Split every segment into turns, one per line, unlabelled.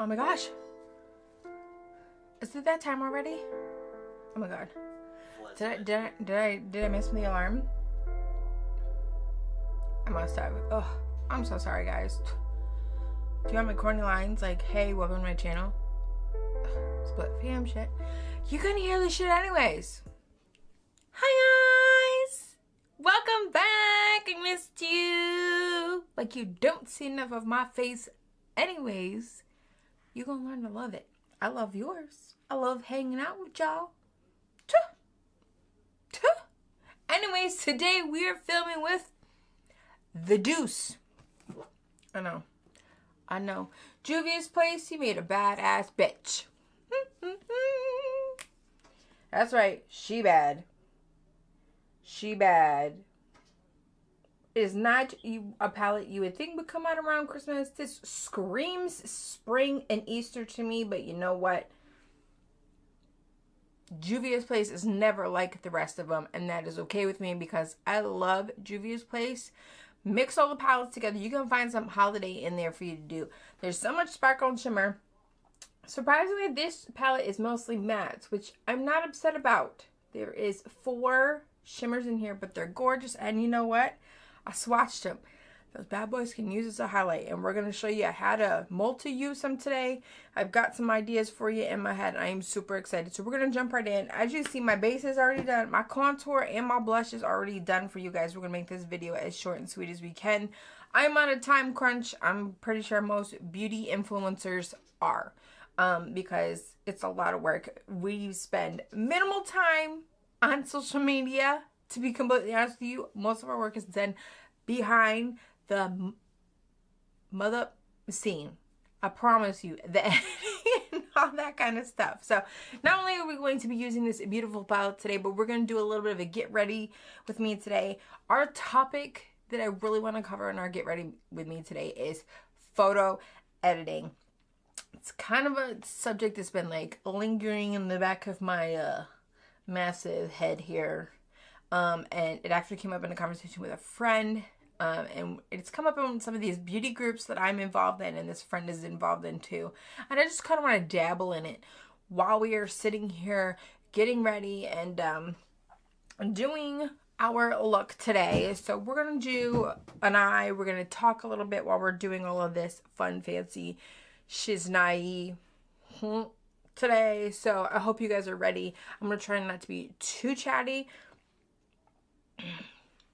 Oh my gosh. Is it that time already? Oh my god. Did I miss the alarm? I must have. Oh, I'm so sorry, guys. Do you want my corny lines like, hey, welcome to my channel? Split fam shit. You can hear this shit anyways. Hi guys! Welcome back! I missed you! Like you don't see enough of my face anyways. You're gonna learn to love it. I love yours. I love hanging out with y'all. Anyways, today we are filming with the Douce. I know. Juvia's place, he made a badass bitch. That's right. She bad. She bad. It is not a palette you would think would come out around Christmas. This screams spring and Easter to me, but you know what? Juvia's place is never like the rest of them, and that is okay with me because I love Juvia's place. Mix all the palettes together. You can find some holiday in there for you to do. There's so much sparkle and shimmer. Surprisingly, this palette is mostly mattes, which I'm not upset about. There is 4 shimmers in here, but they're gorgeous, and you know what? I swatched them. Those bad boys can use as a highlight, and we're going to show you how to multi-use them today. I've got some ideas for you in my head, and I am super excited. So we're going to jump right in. As you see, my base is already done. My contour and my blush is already done for you guys. We're going to make this video as short and sweet as we can. I'm on a time crunch. I'm pretty sure most beauty influencers are, because it's a lot of work. We spend minimal time on social media. To be completely honest with you, most of our work is done behind the mother scene. I promise you, the editing and all that kind of stuff. So not only are we going to be using this beautiful palette today, but we're going to do a little bit of a get ready with me today. Our topic that I really want to cover in our get ready with me today is photo editing. It's kind of a subject that's been like lingering in the back of my massive head here. And it actually came up in a conversation with a friend. And it's come up in some of these beauty groups that I'm involved in and this friend is involved in too. And I just kind of want to dabble in it while we are sitting here getting ready and doing our look today. So we're going to do we're going to talk a little bit while we're doing all of this fun, fancy shiznai today. So I hope you guys are ready. I'm going to try not to be too chatty,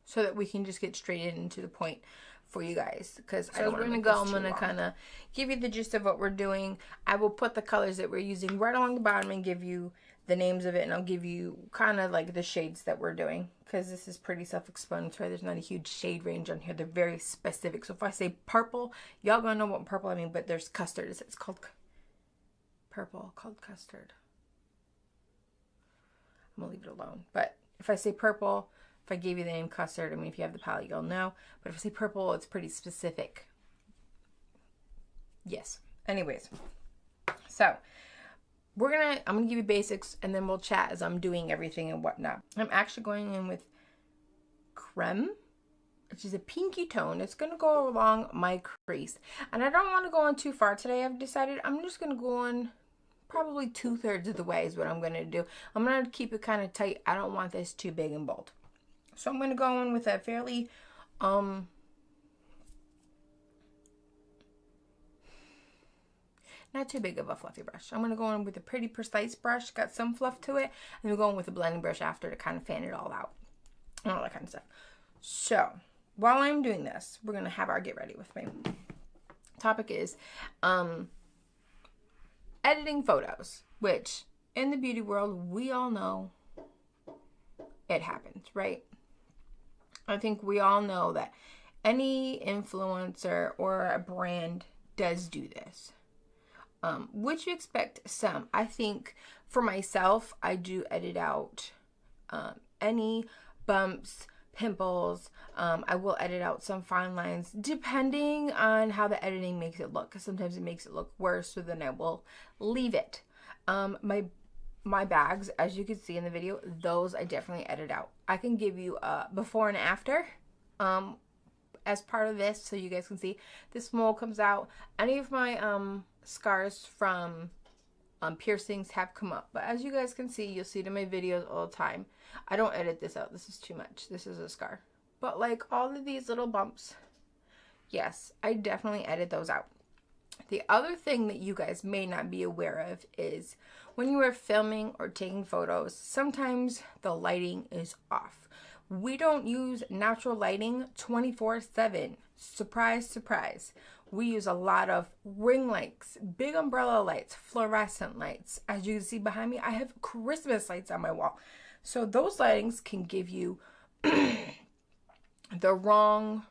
so that we can just get straight into the point for you guys. Because so we're going to go, I'm going to kind of give you the gist of what we're doing. I will put the colors that we're using right along the bottom and give you the names of it. And I'll give you kind of like the shades that we're doing. Because this is pretty self-explanatory. There's not a huge shade range on here. They're very specific. So if I say purple, y'all going to know what purple I mean. But there's custard. It's called purple, called custard. I'm going to leave it alone. But if I say purple... If I gave you the name Custard, I mean, if you have the palette, you'll know. But if I say purple, it's pretty specific. Yes. Anyways. So, I'm going to give you basics, and then we'll chat as I'm doing everything and whatnot. I'm actually going in with Creme, which is a pinky tone. It's going to go along my crease. And I don't want to go on too far today. I've decided I'm just going to go on probably 2/3 of the way is what I'm going to do. I'm going to keep it kind of tight. I don't want this too big and bold. So I'm going to go in with a fairly, not too big of a fluffy brush. I'm going to go in with a pretty precise brush, got some fluff to it, and we're going with a blending brush after to kind of fan it all out, and all that kind of stuff. So, while I'm doing this, we're going to have our get ready with me. Topic is, editing photos, which, in the beauty world, we all know it happens, right? I think we all know that any influencer or a brand does do this. Would you expect some? I think for myself, I do edit out any bumps, pimples. I will edit out some fine lines depending on how the editing makes it look. Because sometimes it makes it look worse, so then I will leave it. My bags, as you can see in the video, those I definitely edit out. I can give you a before and after as part of this so you guys can see. This mole comes out. Any of my scars from piercings have come up. But as you guys can see, you'll see it in my videos all the time. I don't edit this out. This is too much. This is a scar. But like all of these little bumps, yes, I definitely edit those out. The other thing that you guys may not be aware of is when you are filming or taking photos, sometimes the lighting is off. We don't use natural lighting 24/7. Surprise, surprise. We use a lot of ring lights, big umbrella lights, fluorescent lights. As you can see behind me, I have Christmas lights on my wall. So those lightings can give you the wrong,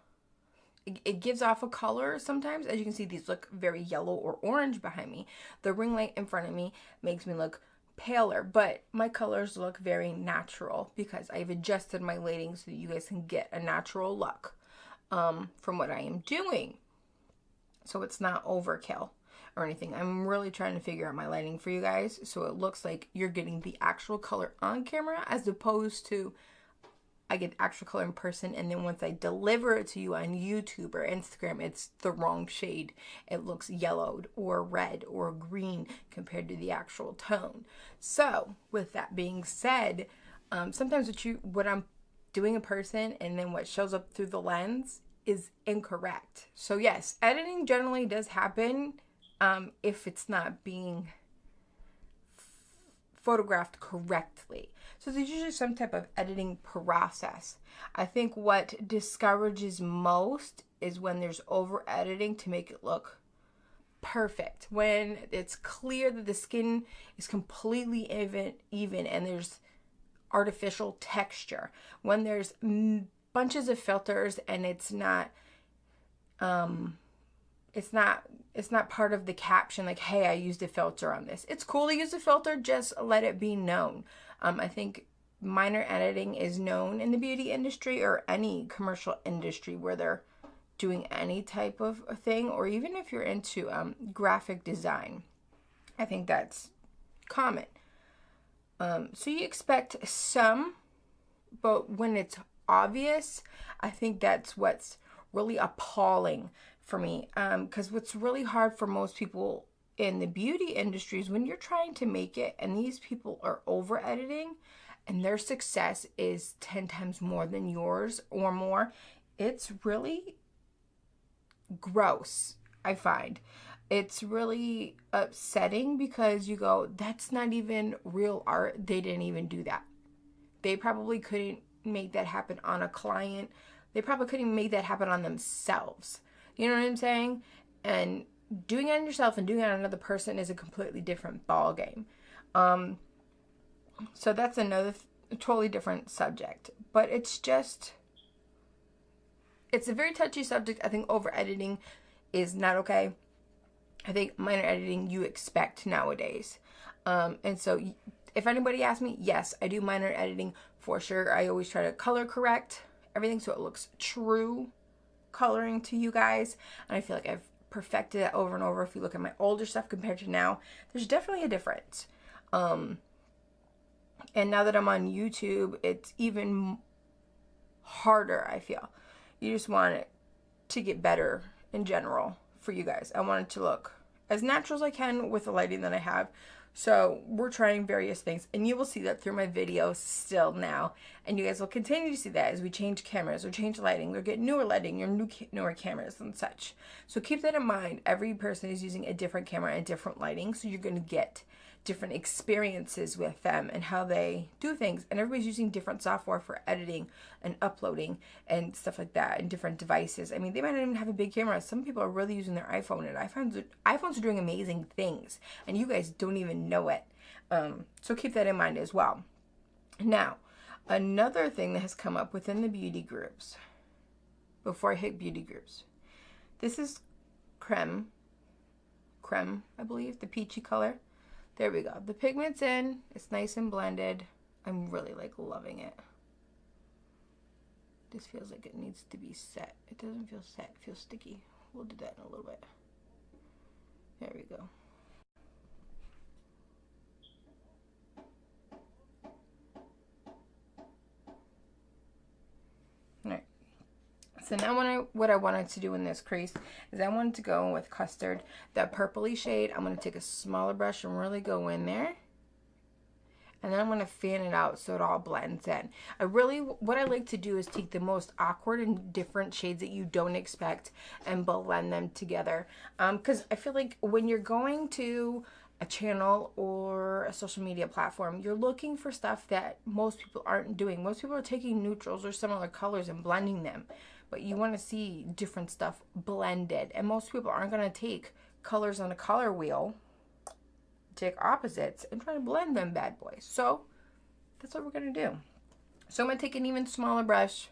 it gives off a color sometimes. As you can see, these look very yellow or orange behind me. The ring light in front of me makes me look paler, but my colors look very natural because I've adjusted my lighting so that you guys can get a natural look from what I am doing. So it's not overkill or anything. I'm really trying to figure out my lighting for you guys so it looks like you're getting the actual color on camera as opposed to I get actual color in person, and then once I deliver it to you on YouTube or Instagram, it's the wrong shade. It looks yellowed or red or green compared to the actual tone. So with that being said, sometimes what I'm doing in person and then what shows up through the lens is incorrect. So yes, editing generally does happen if it's not being photographed correctly. So there's usually some type of editing process. I think what discourages most is when there's over editing to make it look perfect. When it's clear that the skin is completely even and there's artificial texture. When there's bunches of filters and it's not part of the caption like, hey, I used a filter on this. It's cool to use a filter, just let it be known. I think minor editing is known in the beauty industry or any commercial industry where they're doing any type of a thing, or even if you're into graphic design. I think that's common. So you expect some, but when it's obvious, I think that's what's really appalling for me, because what's really hard for most people in the beauty industry is when you're trying to make it and these people are over editing and their success is 10 times more than yours or more. It's really gross, I find. It's really upsetting because you go, that's not even real art. They didn't even do that. They probably couldn't make that happen on a client. They probably couldn't make that happen on themselves. You know what I'm saying? And doing it on yourself and doing it on another person is a completely different ball game. So that's another totally different subject. But it's a very touchy subject. I think over editing is not okay. I think minor editing you expect nowadays. And so if anybody asks me, yes, I do minor editing for sure. I always try to color correct everything so it looks true coloring to you guys, and I feel like I've perfected it over and over. If you look at my older stuff compared to now, there's definitely a difference. And now that I'm on YouTube, it's even harder, I feel. You just want it to get better in general for you guys. I want it to look as natural as I can with the lighting that I have. So we're trying various things, and you will see that through my videos still now, and you guys will continue to see that as we change cameras or change lighting or get newer lighting or newer cameras and such. So keep that in mind. Every person is using a different camera and different lighting, so you're going to get different experiences with them and how they do things, and everybody's using different software for editing and uploading and stuff like that, and different devices. I mean, they might not even have a big camera. Some people are really using their iPhone, and iPhones are doing amazing things, and you guys don't even know it. So keep that in mind as well. Now, another thing that has come up within the beauty groups, before I hit beauty groups, this is Creme, I believe, the peachy color. There we go. The pigment's in. It's nice and blended. I'm really loving it. This feels like it needs to be set. It doesn't feel set. It feels sticky. We'll do that in a little bit. There we go. Alright. So now what I wanted to do in this crease is I wanted to go in with Custard, that purpley shade. I'm going to take a smaller brush and really go in there. And then I'm going to fan it out so it all blends in. What I like to do is take the most awkward and different shades that you don't expect and blend them together. Because I feel like when you're going to a channel or a social media platform, you're looking for stuff that most people aren't doing. Most people are taking neutrals or similar colors and blending them. But you want to see different stuff blended. And most people aren't going to take colors on a color wheel, take opposites, and try to blend them bad boys. So that's what we're going to do. So I'm going to take an even smaller brush,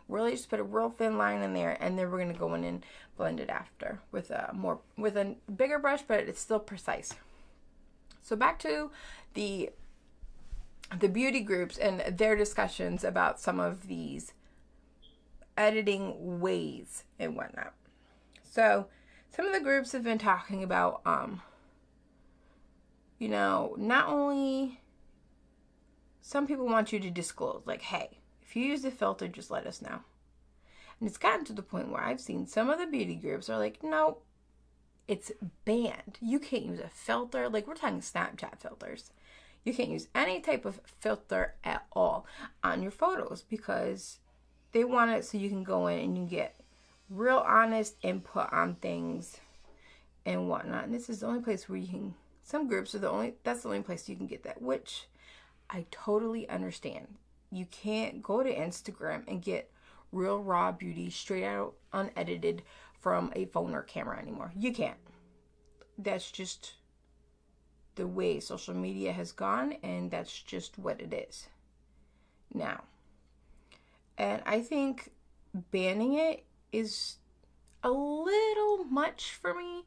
really just put a real thin line in there, and then we're going to go in and blend it after with a bigger brush, but it's still precise. So back to the beauty groups and their discussions about some of these editing ways and whatnot. So some of the groups have been talking about you know, not only some people want you to disclose, like, hey, if you use the filter, just let us know. And it's gotten to the point where I've seen some of the beauty groups are like, no, it's banned. You can't use a filter. Like, we're talking Snapchat filters. You can't use any type of filter at all on your photos because they want it so you can go in and you get real honest input on things and whatnot. And this is the only place where you can, some groups are that's the only place you can get that, which I totally understand. You can't go to Instagram and get real raw beauty straight out unedited from a phone or camera anymore. You can't. That's just the way social media has gone, and that's just what it is now. And I think banning it is a little much for me,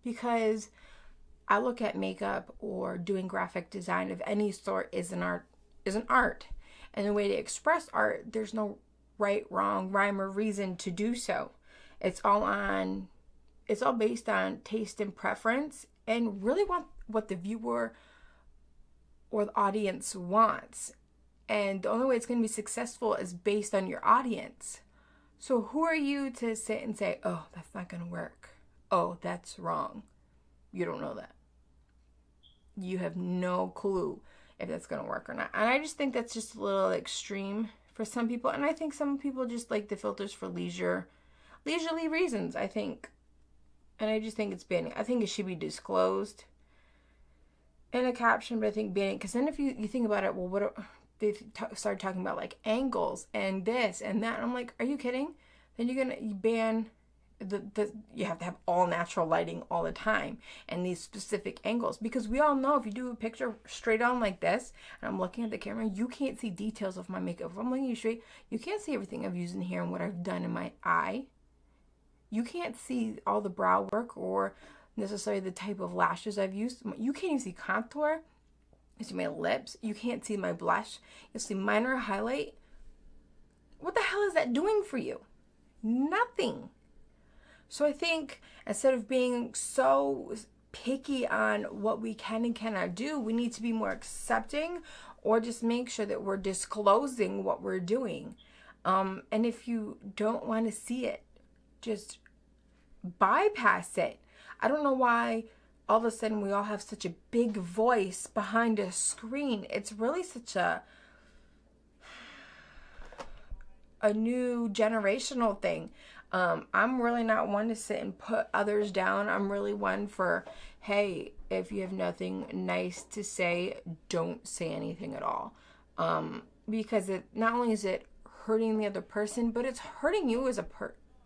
because I look at makeup or doing graphic design of any sort is an art. And the way to express art, there's no right, wrong, rhyme, or reason to do so. It's all based on taste and preference, and really what the viewer or the audience wants. And the only way it's going to be successful is based on your audience. So who are you to sit and say, oh, that's not going to work. Oh, that's wrong. You don't know that. You have no clue if that's going to work or not. And I just think that's just a little extreme for some people. And I think some people just like the filters for leisurely reasons, I think. And I just think it's banning. I think it should be disclosed in a caption, but I think banning, because then if you think about it, well, they start talking about like angles and this and that. And I'm like, are you kidding? Then you ban you have to have all natural lighting all the time and these specific angles, because we all know if you do a picture straight on like this and I'm looking at the camera, you can't see details of my makeup. If I'm looking at you straight, you can't see everything I've used in here and what I've done in my eye. You can't see all the brow work or necessarily the type of lashes I've used. You can't even see contour. You see my lips. You can't see my blush. You'll see minor highlight. What the hell is that doing for you? Nothing. So I think instead of being so picky on what we can and cannot do, we need to be more accepting, or just make sure that we're disclosing what we're doing. And if you don't want to see it, just bypass it. I don't know why all of a sudden we all have such a big voice behind a screen. It's really such a new generational thing. I'm really not one to sit and put others down. I'm really one for, hey, if you have nothing nice to say, don't say anything at all. Because it not only is it hurting the other person, but it's hurting you as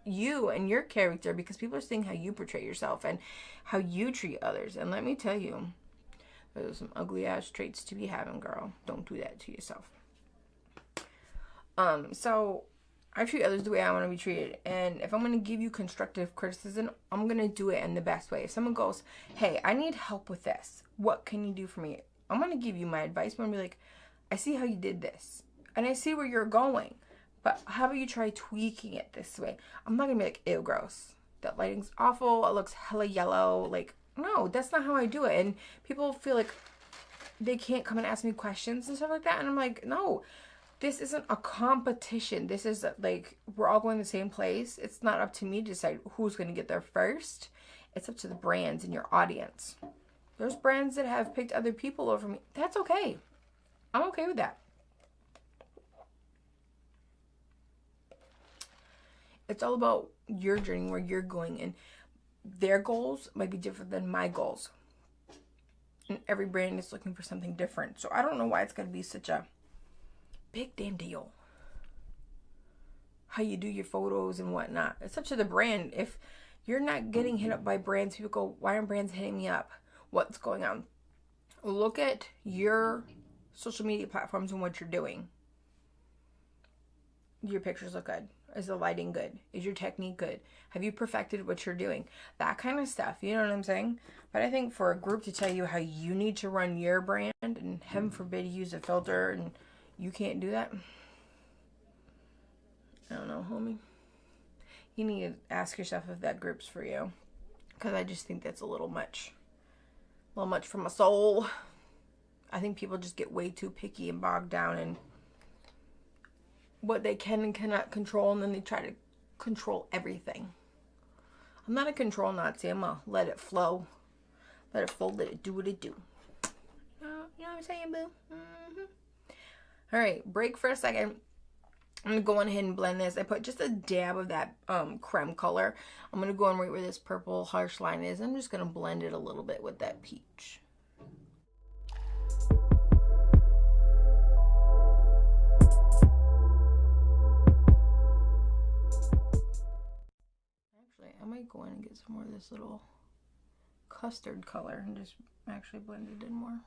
you and your character, because people are seeing how you portray yourself and how you treat others. And let me tell you, there's some ugly ass traits to be having, girl. Don't do that to yourself. So I treat others the way I want to be treated. And if I'm going to give you constructive criticism, I'm going to do it in the best way. If someone goes, hey, I need help with this, what can you do for me? I'm going to give you my advice. I'm going to be like, I see how you did this, and I see where you're going, but how about you try tweaking it this way? I'm not going to be like, ew, gross. That lighting's awful. It looks hella yellow. Like, no, that's not how I do it. And people feel like they can't come and ask me questions and stuff like that. And I'm like, no. this isn't a competition. This is like, we're all going the same place. It's not up to me to decide who's going to get there first. It's up to the brands and your audience. There's brands that have picked other people over me. That's okay. I'm okay with that. It's all about your journey, where you're going, and their goals might be different than my goals. And every brand is looking for something different. So I don't know why it's going to be such a big damn deal how you do your photos and whatnot. It's up to the brand. If you're not getting hit up by brands, people go, why aren't brands hitting me up? What's going on? Look at your social media platforms and what you're doing. Do your pictures look good? Is the lighting good? Is your technique good? Have you perfected what you're doing? That kind of stuff. You know what I'm saying? But I think for a group to tell you how you need to run your brand, and heaven forbid you use a filter and you can't do that. I don't know, homie. You need to ask yourself if that group's for you. Because I just think that's a little much. A little much for my soul. I think people just get way too picky and bogged down in what they can and cannot control, and then they try to control everything. I'm not a control Nazi. I'm a let it flow. Let it flow, let it do what it do. You know what I'm saying, boo? Alright, break for a second. I'm going to go on ahead and blend this. I put just a dab of that creme color. I'm going to go on right where this purple harsh line is. I'm just going to blend it a little bit with that peach. I might go in and get some more of this little custard color and just actually blend it in more.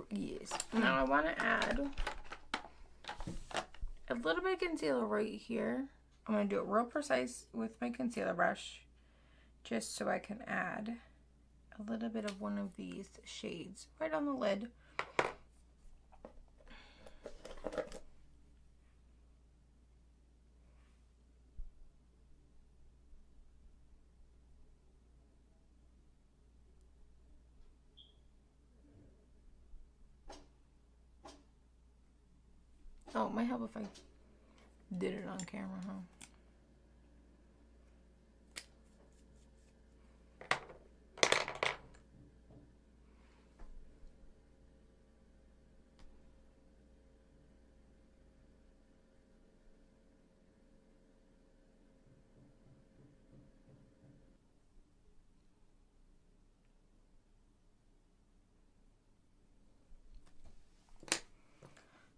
Yes. Now I want to add a little bit of concealer right here. I'm going to do it real precise with my concealer brush, just so I can add a little bit of one of these shades right on the lid. Oh, it might help if I did it on camera, huh?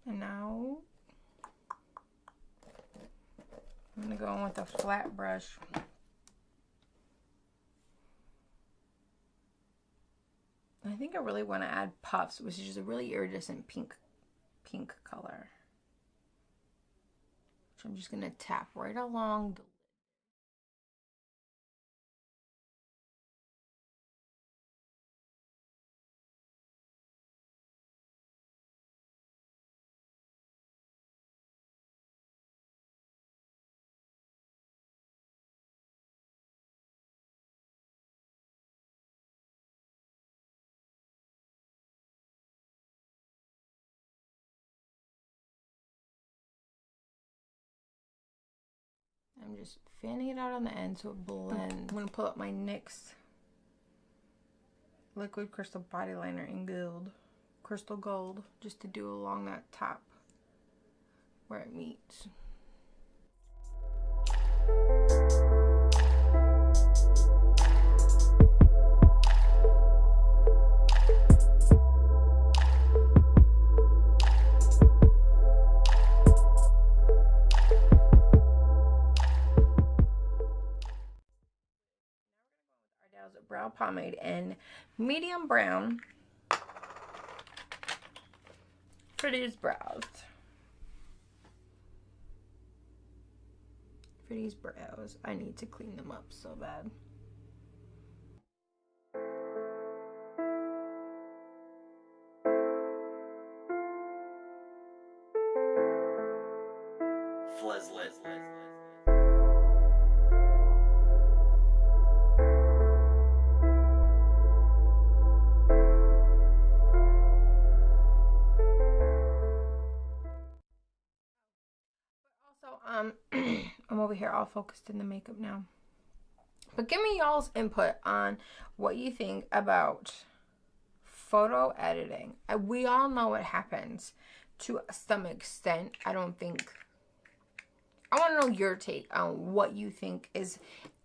And now I'm going to go in with a flat brush. I think I really want to add puffs, which is just a really iridescent pink color. So I'm just going to tap right along the lid. I'm just fanning it out on the end so it blends. I'm going to pull up my NYX Liquid Crystal Body Liner in gold. Crystal gold, just to do along that top where it meets. Brow pomade in medium brown for these brows. for these brows. I need to clean them up so bad. I'm over here all focused in the makeup now. But give me y'all's input on what you think about photo editing. We all know what happens to some extent. I want to know your take on what you think is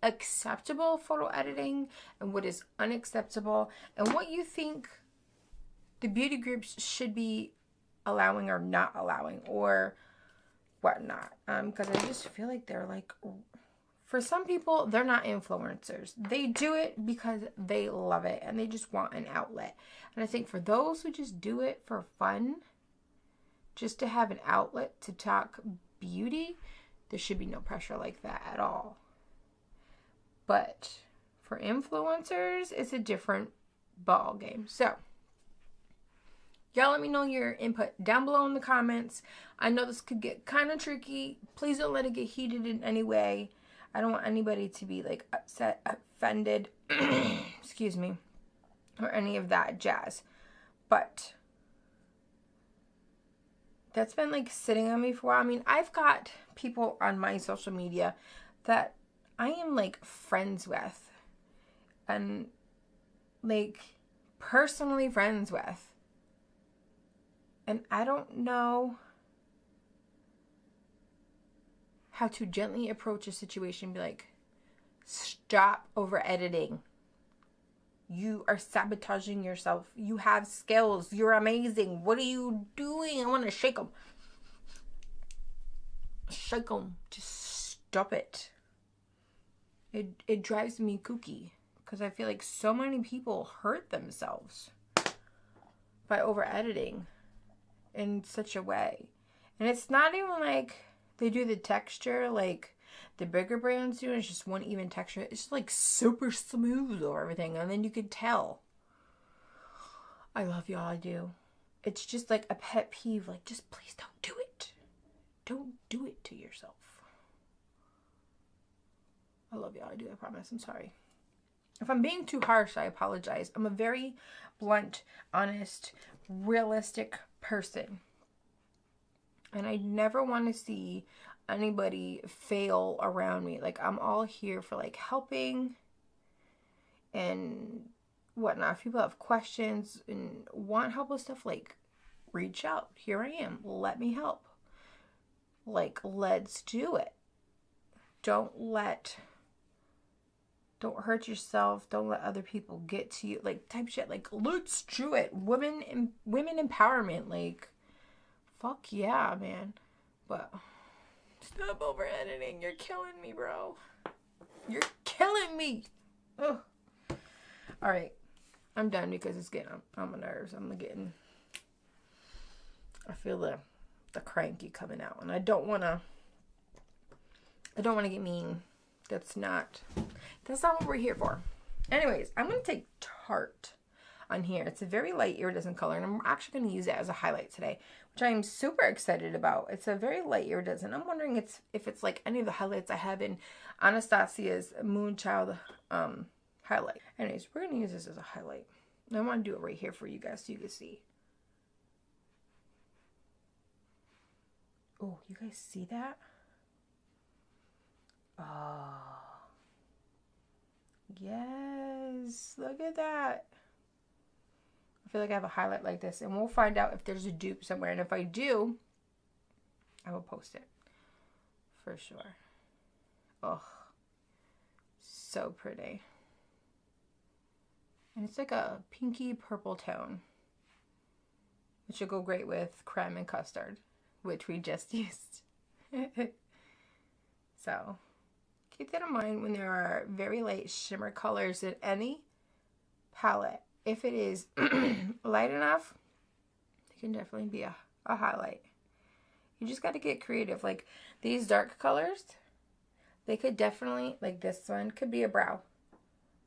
acceptable photo editing and what is unacceptable, and what you think the beauty groups should be allowing or not allowing, or whatnot. Because I just feel like they're like, for some people, they're not influencers. They do it because they love it and they just want an outlet. And I think for those who just do it for fun, just to have an outlet to talk beauty, there should be no pressure like that at all. But for influencers, it's a different ball game. So y'all let me know your input down below in the comments. I know this could get kind of tricky. Please don't let it get heated in any way. I don't want anybody to be like upset, offended, excuse me, or any of that jazz. But that's been like sitting on me for a while. I mean, I've got people on my social media that I am like friends with and like personally friends with. And I don't know how to gently approach a situation and be like, stop over editing. You are sabotaging yourself. You have skills. You're amazing. What are you doing? I want to shake them. Shake them. Just stop it. It drives me kooky because I feel like so many people hurt themselves by over editing in such a way. And it's not even like they do the texture like the bigger brands do. It's just one even texture. It's just like super smooth or everything. And then you could tell. I love y'all. I do. It's just like a pet peeve. Like, just please don't do it. Don't do it to yourself. I love y'all. I do. I promise. I'm sorry. If I'm being too harsh, I apologize. I'm a very blunt, honest, realistic person. And I never want to see anybody fail around me. Like, I'm all here for like helping and whatnot. If people have questions and want help with stuff, like, reach out. Here I am. Let me help. Like, let's do it. Don't hurt yourself. Don't let other people get to you. Like, type shit. Like, let's do it. Women empowerment. Like, fuck yeah, man. But stop over editing. You're killing me, bro. You're killing me. Ugh. All right. I'm done because it's getting on my nerves. I feel the cranky coming out. And I don't want to get mean. That's not what we're here for. Anyways, I'm going to take Tart on here. It's a very light iridescent color, and I'm actually going to use it as a highlight today, which I'm super excited about. It's a very light iridescent. I'm wondering if it's like any of the highlights I have in Anastasia's Moonchild highlight. Anyways, we're going to use this as a highlight. And I want to do it right here for you guys so you can see. Oh, you guys see that? Oh. Yes, look at that. I feel like I have a highlight like this, and we'll find out if there's a dupe somewhere, and if I do, I will post it for sure. Oh, so pretty. And it's like a pinky purple tone, which will go great with Creme and Custard, which we just used. So keep that in mind when there are very light shimmer colors in any palette. If it is light enough, it can definitely be a highlight. You just got to get creative. Like these dark colors, They could definitely, like this one, could be a brow.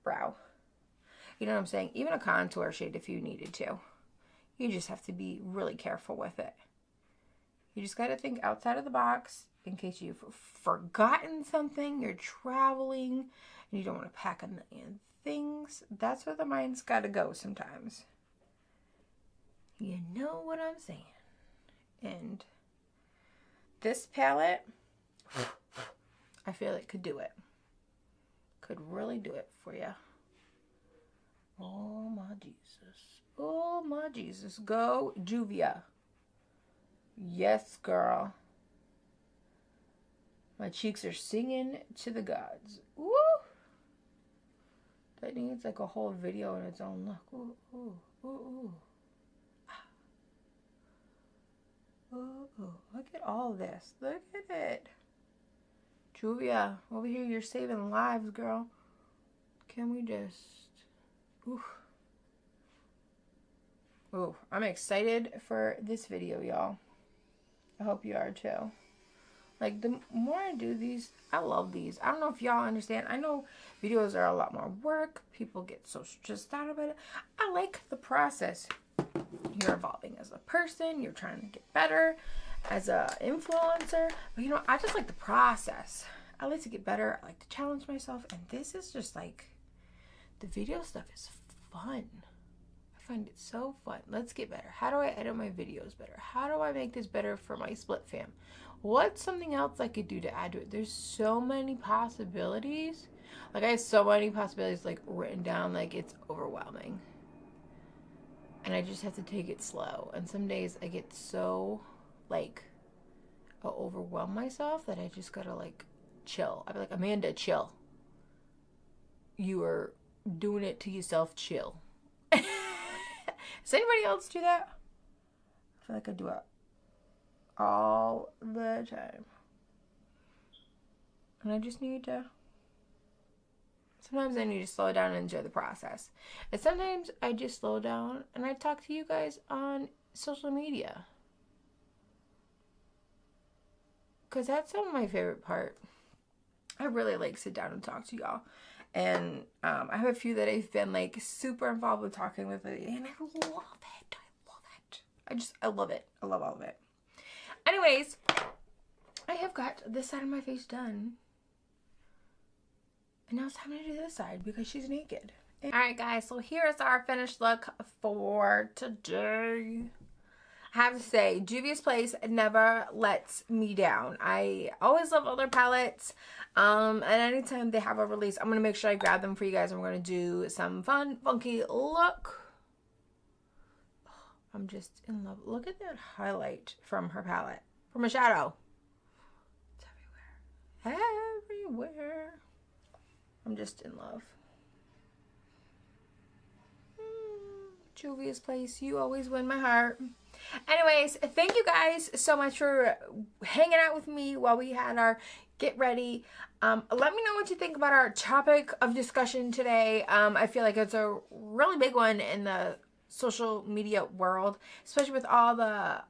You know what I'm saying? Even a contour shade if you needed to. You just have to be really careful with it. You just got to think outside of the box in case you've forgotten something, you're traveling, and you don't want to pack a million things. That's where the mind's got to go sometimes. You know what I'm saying? And this palette, I feel it could do it. Could really do it for you. Oh my Jesus. Oh my Jesus. Go Juvia. Yes, girl. My cheeks are singing to the gods. Woo! That needs like a whole video in its own. Look. Ooh, ooh, ooh, ooh. Ooh, look at all this. Look at it. Juvia, over here you're saving lives, girl. Can we just... Ooh. Ooh, I'm excited for this video, y'all. I hope you are too. Like, the more I do these, I love these. I don't know if y'all understand. I know videos are a lot more work. People get so stressed out about it. I like the process. You're evolving as a person. You're trying to get better as an influencer. But, you know, I just like the process. I like to get better. I like to challenge myself. And this is just like, the video stuff is fun. I find it so fun. Let's get better. How do I edit my videos better? How do I make this better for my split fam? What's something else I could do to add to it? There's so many possibilities. Like, I have so many possibilities, like, written down. Like, it's overwhelming. And I just have to take it slow. And some days I get so, like, I'll overwhelm myself that I just gotta, like, chill. I'll be like, Amanda, chill. You are doing it to yourself, chill. Does anybody else do that? I feel like I do it all the time. And I just need to... Sometimes I need to slow down and enjoy the process. And sometimes I just slow down and I talk to you guys on social media. Because that's some of my favorite part. I really like sit down and talk to y'all. And I have a few that I've been like super involved with talking with. And I love it. I love it. I love it. I love all of it. Anyways, I have got this side of my face done. And now it's time to do this side because she's naked. Alright guys, so here's our finished look for today. I have to say, Juvia's Place never lets me down. I always love other palettes. And anytime they have a release, I'm going to make sure I grab them for you guys. I'm going to do some fun, funky look. I'm just in love. Look at that highlight from her palette. From a shadow. It's everywhere. Everywhere. I'm just in love. Juvia's Place, you always win my heart. Anyways, thank you guys so much for hanging out with me while we had our get ready. Let me know what you think about our topic of discussion today. I feel like it's a really big one in the social media world, especially with all the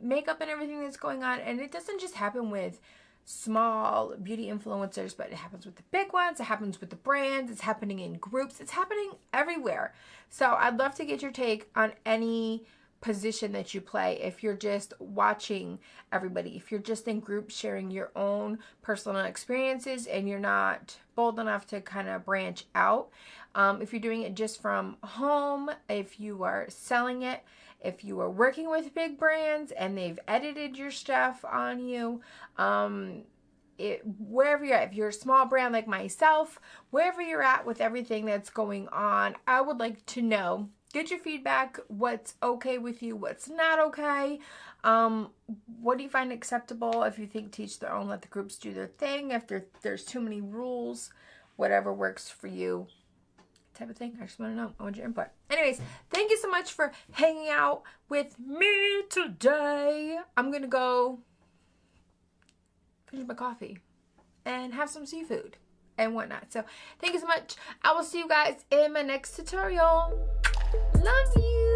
makeup and everything that's going on. And it doesn't just happen with small beauty influencers, but it happens with the big ones. It happens with the brands. It's happening in groups. It's happening everywhere. So I'd love to get your take on any position that you play. If you're just watching everybody, if you're just in groups sharing your own personal experiences and you're not bold enough to kind of branch out, if you're doing it just from home, if you are selling it, if you are working with big brands and they've edited your stuff on you, wherever you're at, if you're a small brand like myself, wherever you're at with everything that's going on, I would like to know. Get your feedback. What's okay with you? What's not okay? What do you find acceptable? If you think teach their own, let the groups do their thing. If there's too many rules, whatever works for you, type of thing. I just want to know. I want your input. Anyways, thank you so much for hanging out with me today. I'm going to go finish my coffee and have some seafood and whatnot. So thank you so much. I will see you guys in my next tutorial. Love you.